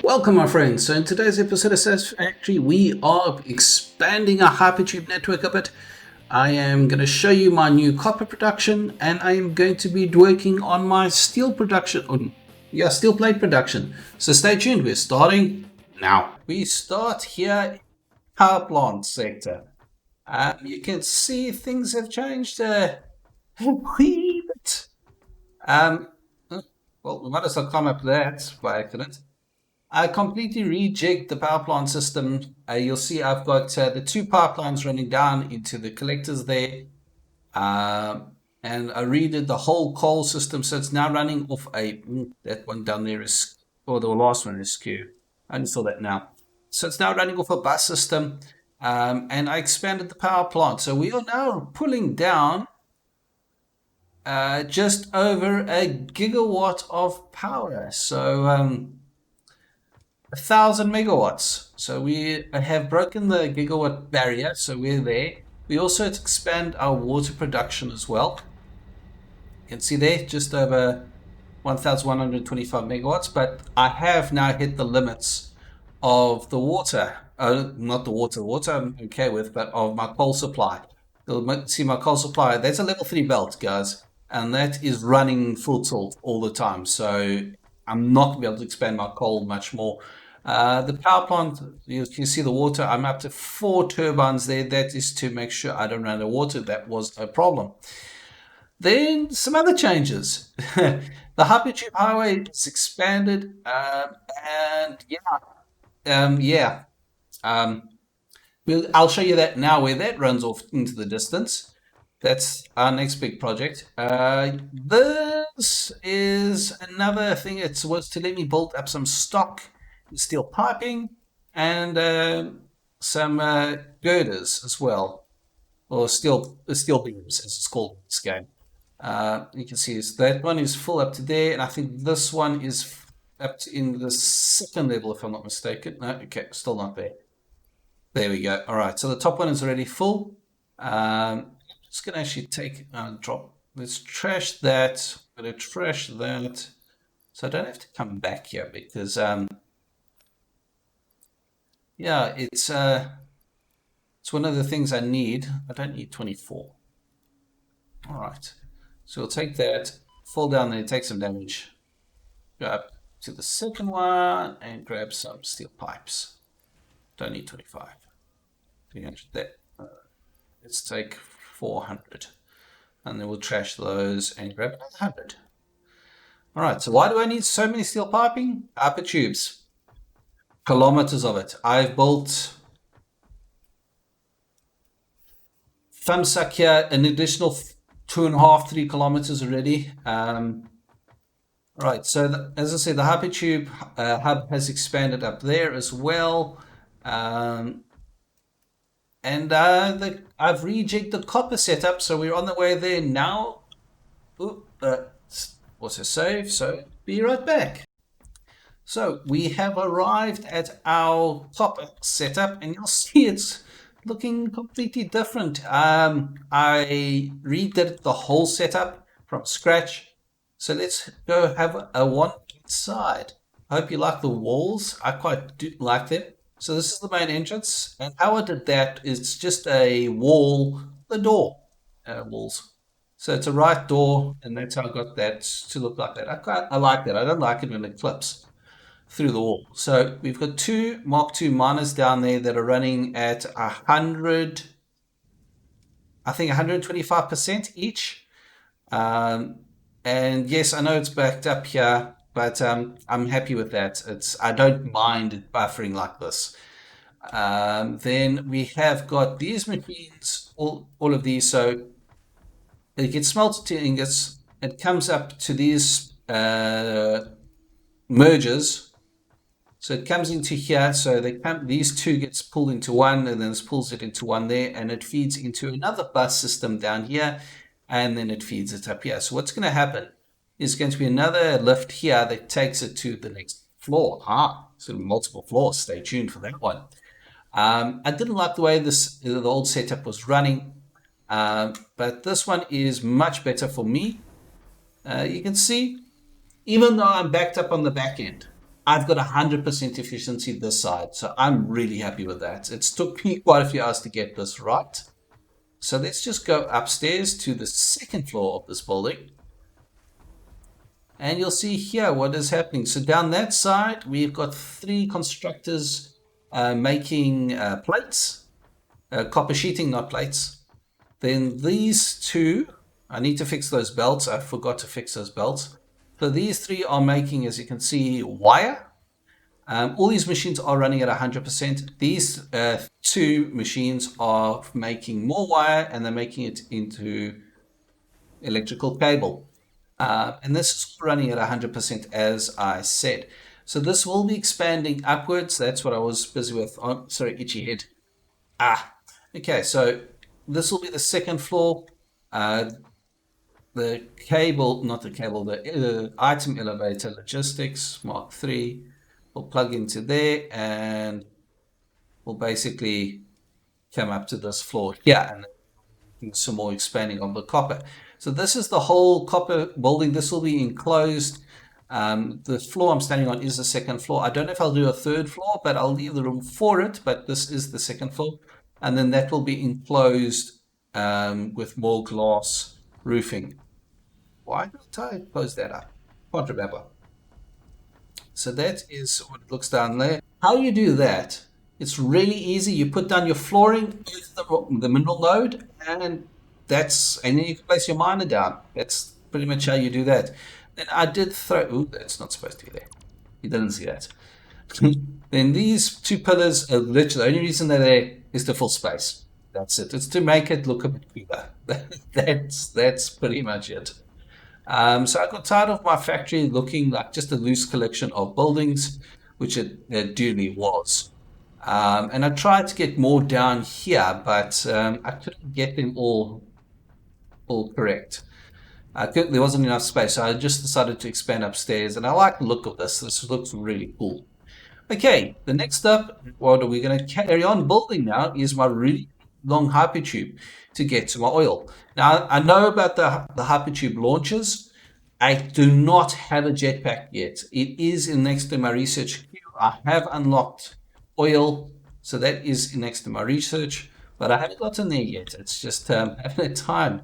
Welcome, my friends. So in today's episode of Satisfactory, we are expanding our Hypertube network a bit. I am going to show you my new copper production, and I am going to be working on my steel production, steel plate production. So stay tuned. We're starting now. We start here in power plant sector. You can see things have changed a wee bit. Well, we might as well come up that by accident. I completely rejigged the power plant system. You'll see I've got the two pipelines running down into the collectors there. And I redid the whole coal system. So it's now running off that one down there is, or the last one is skew. I only saw that now. So it's now running off a bus system. And I expanded the power plant. So we are now pulling down just over a gigawatt of power. So 1,000 megawatts. So we have broken the gigawatt barrier. So we're there. We also expand our water production as well. You can see there just over 1,125 megawatts. But I have now hit the limits of the water. Not the water I'm okay with, but of my coal supply. You'll see my coal supply. That's a level 3 belt, guys. And that is running full tilt all the time. So I'm not going to be able to expand my coal much more. The power plant, you can see the water. I'm up to 4 turbines there. That is to make sure I don't run out of water. That was a problem. Then some other changes. The Hypertube highway is expanded. I'll show you that now where that runs off into the distance. That's our next big project. This is another thing. It was to let me build up some stock steel piping and some girders as well, or steel beams as it's called in this game. You can see that one is full up to there, and I think this one is up to in the second level if I'm not mistaken. No, okay, still not there. There we go. All right, so the top one is already full. Just gonna actually take drop. Let's trash that. I'm gonna trash that, so I don't have to come back here because yeah, it's one of the things I need. I don't need 24. All right, so we'll take that, fall down there, take some damage, go up to the second one and grab some steel pipes. Don't need 25. 300 there. Let's take 400, and then we'll trash those and grab another 100. All right, so why do I need so many steel piping? Hypertubes. Kilometers of it. I've built thumbsuck here, an additional 2.5, 3 kilometers already. Right, so as I said, the Hypertube hub has expanded up there as well. And I've rejigged the copper setup, so we're on the way there now. Also save, so be right back. So we have arrived at our copper setup, and you'll see it's looking completely different. I redid the whole setup from scratch. So let's go have a one inside. I hope you like the walls. I quite do like them. So this is the main entrance, and how I did that is just a wall, the door walls. So it's a right door, and that's how I got that to look like that. I like that. I don't like it when it clips through the wall. So we've got 2 Mark II miners down there that are running at 100, I think 125% each. And yes, I know it's backed up here, but I'm happy with that. I don't mind it buffering like this. Then we have got these machines, all of these. So it gets smelted to ingots. It comes up to these mergers. So it comes into here. So these two gets pulled into one, and then it pulls it into one there, and it feeds into another bus system down here, and then it feeds it up here. So what's going to happen is going to be another lift here that takes it to the next floor. So multiple floors. Stay tuned for that one. I didn't like the way the old setup was running, but this one is much better for me. You can see, even though I'm backed up on the back end, I've got 100% efficiency this side. So I'm really happy with that. It's took me quite a few hours to get this right. So let's just go upstairs to the second floor of this building. And you'll see here what is happening. So down that side, we've got three constructors making plates, copper sheeting, not plates. Then these two, I need to fix those belts. I forgot to fix those belts. So these three are making, as you can see, wire. All these machines are running at 100%. These two machines are making more wire, and they're making it into electrical cable. And this is running at 100%, as I said. So this will be expanding upwards. That's what I was busy with. Oh, sorry, itchy head. Okay, so this will be the second floor. The cable, not the cable, the item elevator logistics Mark 3 will plug into there, and we'll basically come up to this floor here, and some more expanding of the copper. So this is the whole copper building. This will be enclosed. The floor I'm standing on is the second floor. I don't know if I'll do a third floor, but I'll leave the room for it. But this is the second floor. And then that will be enclosed with more glass roofing. Why don't I close that up? Can't remember. So that is what it looks down there. How you do that? It's really easy. You put down your flooring with the mineral node, and then you can place your miner down. That's pretty much how you do that. And I did throw. Ooh, that's not supposed to be there. You didn't see that. Then these two pillars are literally the only reason they're there is to fill space. That's it. It's to make it look a bit cooler. That's pretty much it. So I got tired of my factory looking like just a loose collection of buildings, which it duly was. And I tried to get more down here, but I couldn't get them all correct. There wasn't enough space, so I just decided to expand upstairs. And I like the look of this. This looks really cool. Okay, the next up, what are we going to carry on building now, is my really long hypertube to get to my oil. Now, I know about the hypertube launchers. I do not have a jetpack yet. It is in next to my research queue. I have unlocked oil, so that is next to my research, but I haven't gotten there yet. It's just having a time.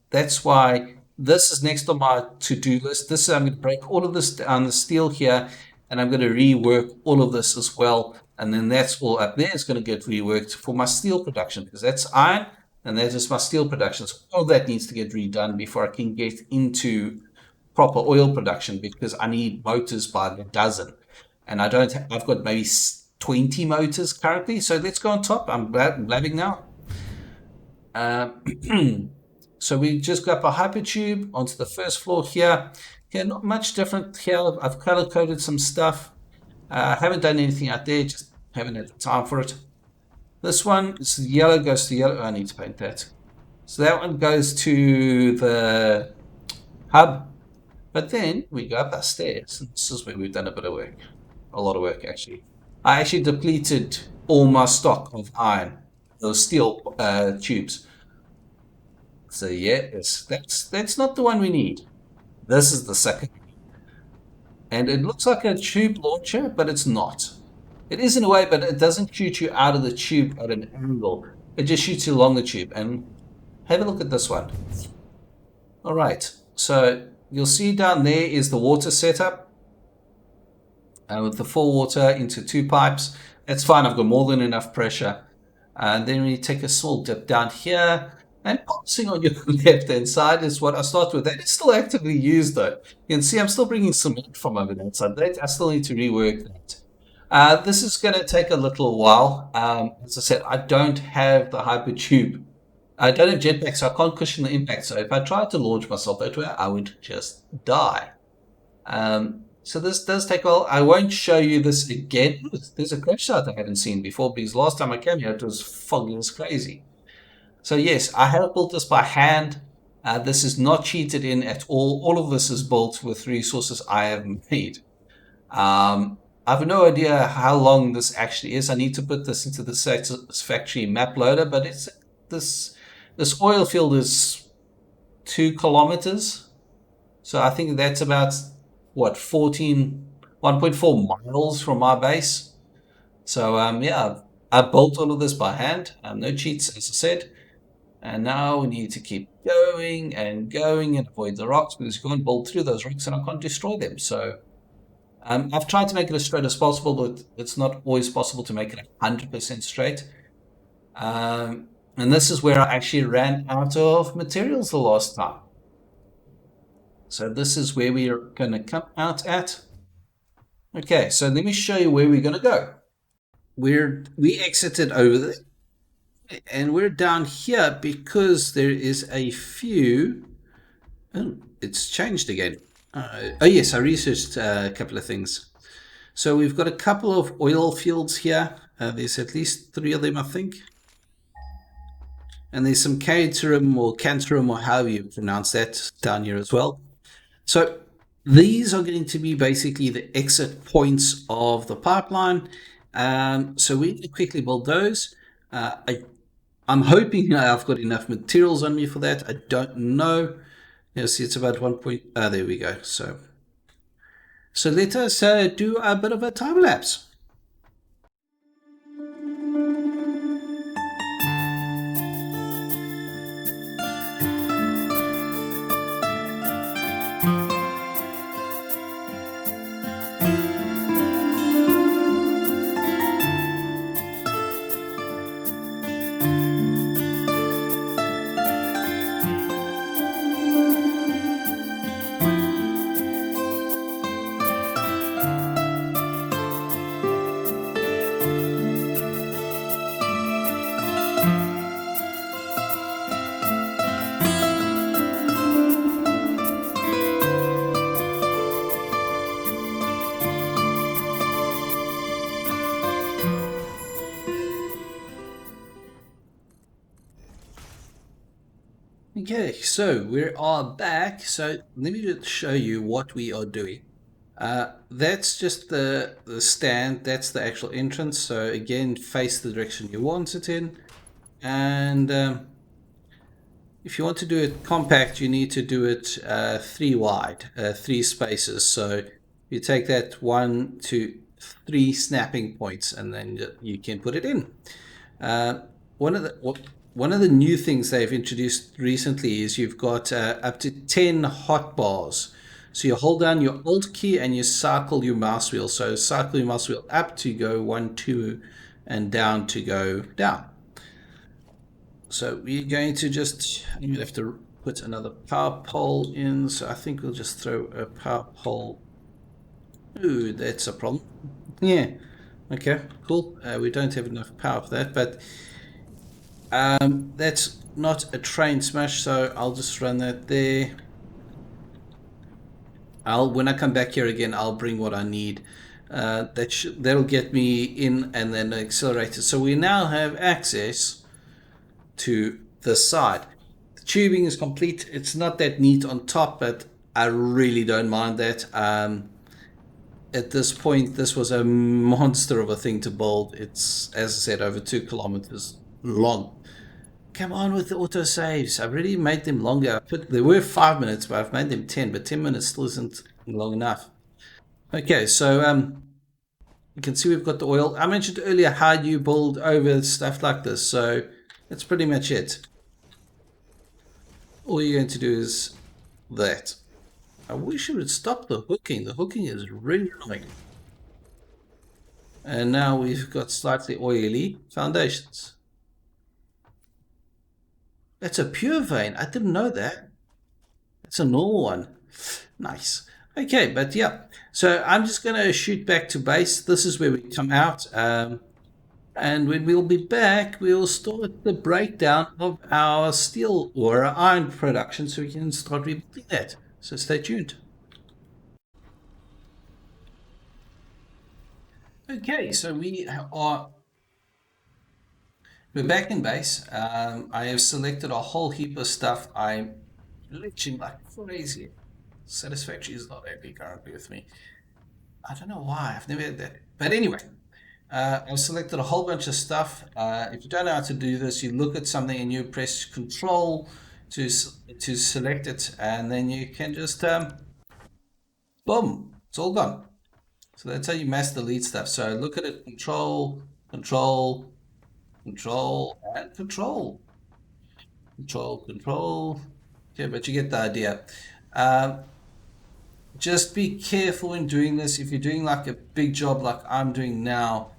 That's why this is next on my to-do list. I'm going to break all of this down, the steel here, and I'm going to rework all of this as well. And then that's all up there is going to get reworked for my steel production, because that's iron, and that is my steel production. So all that needs to get redone before I can get into proper oil production, because I need motors by the dozen. And I've got maybe 20 motors currently. So let's go on top. I'm blabbing now. So we just got a hypertube onto the first floor here. Okay, not much different here. I've color coded some stuff. I haven't done anything out there, just haven't had the time for it. This one, this yellow goes to yellow. I need to paint that. So that one goes to the hub. But then we go up our stairs. And this is where we've done a bit of work. A lot of work, actually. I actually depleted all my stock of iron, those steel tubes. So yeah, that's not the one we need. This is the second. And it looks like a tube launcher, but it's not. It is in a way, but it doesn't shoot you out of the tube at an angle. It just shoots you along the tube. And have a look at this one. All right, so you'll see down there is the water setup. With the full water into two pipes. That's fine, I've got more than enough pressure. And then we take a small dip down here. And passing on your left hand side is what I start with. That is still actively used though. You can see I'm still bringing cement from over that side. I still need to rework that. This is going to take a little while. As I said, I don't have the hypertube. I don't have jetpack, so I can't cushion the impact. So if I tried to launch myself that way, I would just die. So this does take a while. I won't show you this again. There's a crash site I haven't seen before, because last time I came here, it was foggy as crazy. So yes, I have built this by hand. This is not cheated in at all. All of this is built with resources I have made. I have no idea how long this actually is. I need to put this into the Satisfactory map loader, but this oil field is 2 kilometers. So I think that's about, what, 14 1.4 miles from my base. So yeah, I built all of this by hand. No cheats, as I said. And now we need to keep going and avoid the rocks because you can't build through those rocks and I can't destroy them. So I've tried to make it as straight as possible, but it's not always possible to make it 100% straight. And this is where I actually ran out of materials the last time. So this is where we are going to come out at. Okay, so let me show you where we're going to go. We exited over there, and we're down here because there is a few. Oh, it's changed again. Oh yes, I researched a couple of things. So we've got a couple of oil fields here. There's at least 3 of them, I think. And there's some caterham or cantarum or however you pronounce that down here as well. So these are going to be basically the exit points of the pipeline. So we can quickly build those. I'm hoping I've got enough materials on me for that. I don't know. Yes, it's about 1 point. There we go. So let us do a bit of a time lapse. Okay, so we are back. So let me just show you what we are doing. That's just the stand. That's the actual entrance. So again, face the direction you want it in. And if you want to do it compact, you need to do it 3 wide, 3 spaces. So you take that 1, 2, 3 snapping points, and then you can put it in. One of the new things they've introduced recently is you've got up to 10 hotbars. So you hold down your Alt key and you cycle your mouse wheel. So cycle your mouse wheel up to go 1, 2, and down to go down. So we're going to just, you have to put another power pole in. So I think we'll just throw a power pole. Ooh, that's a problem. Yeah. Okay, cool. We don't have enough power for that, but that's not a train smash, so I'll just run that there. When I come back here again, I'll bring what I need. That'll get me in and then accelerate it. So we now have access to the side. The tubing is complete. It's not that neat on top, but I really don't mind that. At this point, this was a monster of a thing to build. It's, as I said, over 2 kilometers long. Come on with the autosaves. I've already made them longer. They were 5 minutes, but I've made them 10. But 10 minutes still isn't long enough. Okay, so you can see we've got the oil. I mentioned earlier how you build over stuff like this. So that's pretty much it. All you're going to do is that. I wish it would stop the hooking. The hooking is really annoying. And now we've got slightly oily foundations. That's a pure vein. I didn't know that. It's a normal one. Nice. Okay, but yeah. So I'm just going to shoot back to base. This is where we come out. And when we'll be back, we'll start the breakdown of our steel or our iron production so we can start rebuilding that. So stay tuned. Okay, so we're back in base. I have selected a whole heap of stuff. I'm glitching like crazy. Satisfactory is not happy currently with me. I don't know why. I've never had that. But anyway, I've selected a whole bunch of stuff. If you don't know how to do this, you look at something and you press Control to select it, and then you can just boom, it's all gone. So that's how you mask delete stuff. So look at it, control, control, control, and control. Control, control. Okay, but you get the idea. Um, just be careful when doing this. If you're doing like a big job like I'm doing now,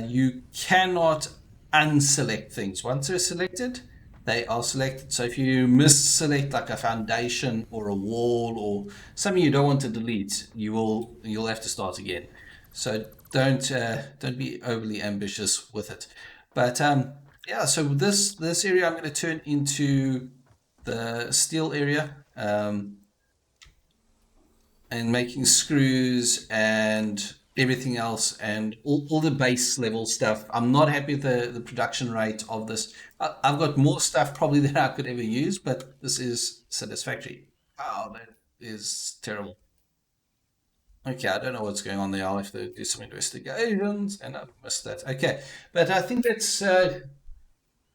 you cannot unselect things. Once they're selected, they are selected. So if you misselect like a foundation or a wall or something you don't want to delete, you'll have to start again. So don't be overly ambitious with it. But yeah, so this area I'm going to turn into the steel area. And making screws and everything else and all the base level stuff. I'm not happy with the production rate of this. I've got more stuff probably than I could ever use, but this is Satisfactory. Oh, that is terrible. Okay, I don't know what's going on there. I'll have to do some investigations, and I've missed that. Okay, but I think that's what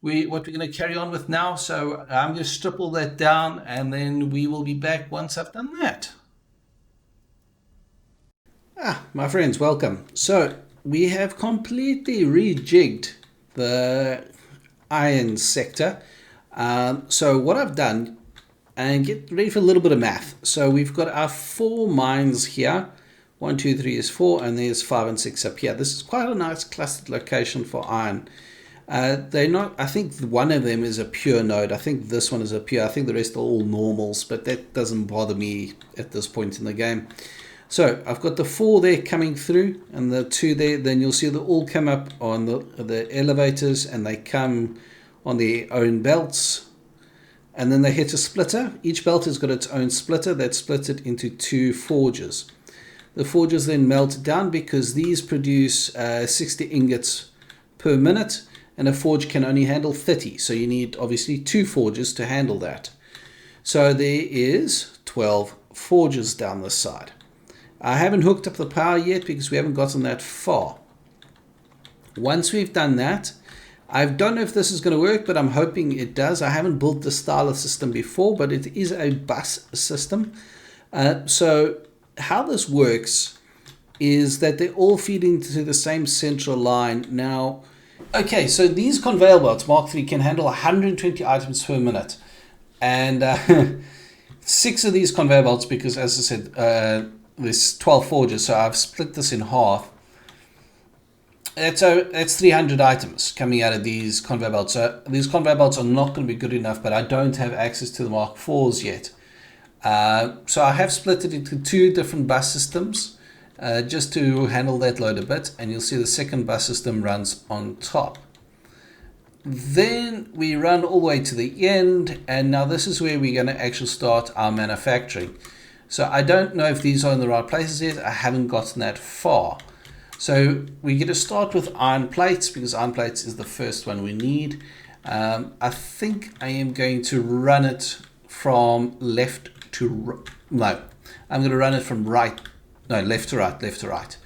we're going to carry on with now. So I'm going to strip all that down, and then we will be back once I've done that. My friends, welcome. So we have completely rejigged the iron sector. So what I've done, and get ready for a little bit of math. So we've got our 4 mines here. 1, 2, 3 is 4, and there's 5 and 6 up here. This is quite a nice clustered location for iron. They're not, I think one of them is a pure node. I think this one is a pure. I think the rest are all normals, but that doesn't bother me at this point in the game. So I've got the 4 there coming through and the 2 there. Then you'll see they all come up on the elevators and they come on their own belts. And then they hit a splitter. Each belt has got its own splitter that splits it into 2 forges. The forges then melt down because these produce 60 ingots per minute and a forge can only handle 30. So you need obviously 2 forges to handle that. So there is 12 forges down this side. I haven't hooked up the power yet because we haven't gotten that far. Once we've done that, I don't know if this is going to work, but I'm hoping it does. I haven't built this style of system before, but it is a bus system. So how this works is that they all feed into the same central line. Now, okay, so these conveyor belts, Mark III, can handle 120 items per minute. And 6 of these conveyor belts, because as I said, there's 12 forges, so I've split this in half. That's 300 items coming out of these conveyor belts. So these conveyor belts are not going to be good enough, but I don't have access to the Mark IVs yet. So I have split it into 2 different bus systems just to handle that load a bit. And you'll see the second bus system runs on top. Then we run all the way to the end. And now this is where we're going to actually start our manufacturing. So I don't know if these are in the right places yet. I haven't gotten that far. So we're going to start with iron plates because iron plates is the first one we need. I think I am going to run it from left to no. I'm going to run it from left to right.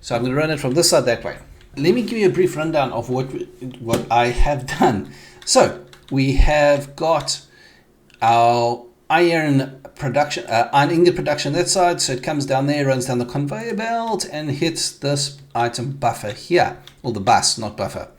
So I'm going to run it from this side that way. Let me give you a brief rundown of what I have done. So we have got our iron production, iron ingot production that side. So it comes down there, runs down the conveyor belt and hits this item buffer here, or the bus, not buffer.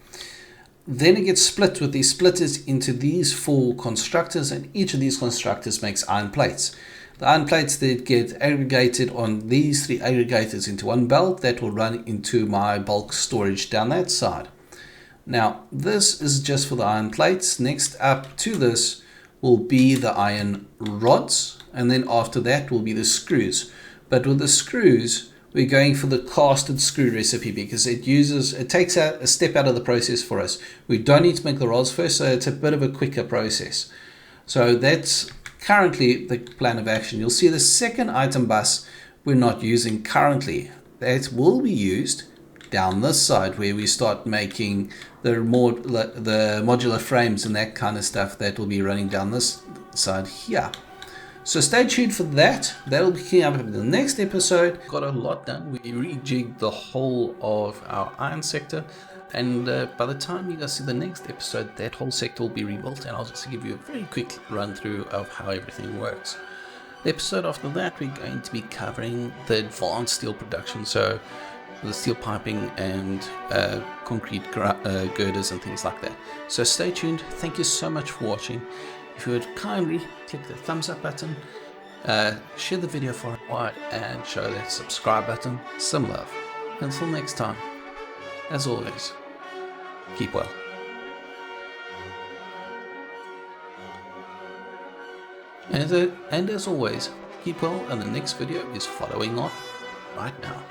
Then it gets split with these splitters into these 4 constructors, and each of these constructors makes iron plates. The iron plates that get aggregated on these 3 aggregators into one belt that will run into my bulk storage down that side. Now this is just for the iron plates. Next up to this will be the iron rods, and then after that will be the screws. But with the screws, we're going for the casted screw recipe because it takes out a step out of the process for us. We don't need to make the rods first, so it's a bit of a quicker process. So that's currently the plan of action. You'll see the second item bus we're not using currently. That will be used down this side where we start making the modular frames and that kind of stuff that will be running down this side here. So stay tuned for that. That'll be coming up in the next episode. Got a lot done. We rejigged the whole of our iron sector, and by the time you guys see the next episode, that whole sector will be rebuilt, and I'll just give you a very quick run through of how everything works. The episode after that, we're going to be covering the advanced steel production, so the steel piping and concrete girders and things like that. So stay tuned. Thank you so much for watching. If you would kindly click the thumbs up button, share the video far and wide, and show that subscribe button. Some love. Until next time, as always, keep well. And as always, keep well, and the next video is following on right now.